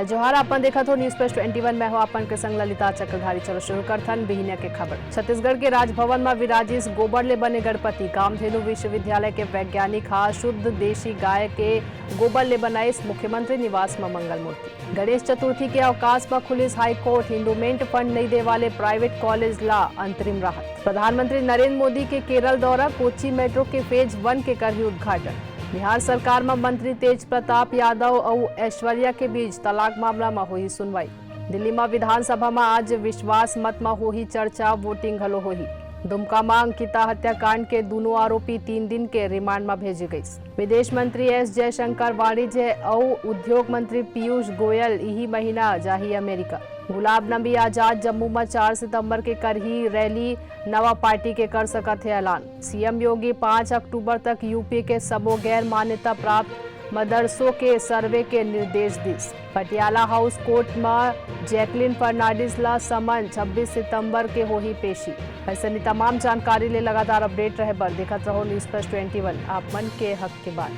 जय जोहार। अपन देखा तो न्यूज प्लस 21 में हो अपन के संग ललिता चक्रधारी। चलो शुरू करथन बिहिनिया के खबर। छत्तीसगढ़ के राजभवन में विराजिस गोबर ले बने गणपति। कामधेनु विश्वविद्यालय के वैज्ञानिक शुद्ध देशी गाय के गोबर ले बनाइस मुख्यमंत्री निवास में मंगल मूर्ति। गणेश चतुर्थी के अवकाश में खुलिस हाईकोर्ट। इंडोमेंट फंड नहीं दे वाले प्राइवेट कॉलेज ला अंतरिम राहत। प्रधानमंत्री नरेंद्र मोदी के केरल दौरा। कोच्चि मेट्रो के फेज 1 के करही उद्घाटन। बिहार सरकार में मंत्री तेज प्रताप यादव और ऐश्वर्या के बीच तलाक मामला में हुई सुनवाई। दिल्ली में विधानसभा में आज विश्वास मत में हुई चर्चा। वोटिंग हलो हुई। दुमका में अंकिता हत्याकांड के दोनों आरोपी 3 दिन के रिमांड में भेजे गई। विदेश मंत्री एस जयशंकर, वाणिज्य और उद्योग मंत्री पीयूष गोयल यही महीना जाही अमेरिका। गुलाब नबी आजाद जम्मू में 4 सितंबर के करही रैली। नवा पार्टी के कर सकत है ऐलान। सीएम योगी 5 अक्टूबर तक यूपी के सबो गैर मान्यता प्राप्त मदरसों के सर्वे के निर्देश दिस। पटियाला हाउस कोर्ट में जैकलिन फर्नांडिस ला समन 26 सितंबर के होही पेशी। ऐसे तमाम जानकारी ले लगातार अपडेट रहे बर देखत रहो न्यूज प्लस 21 आप मन के हक के बात।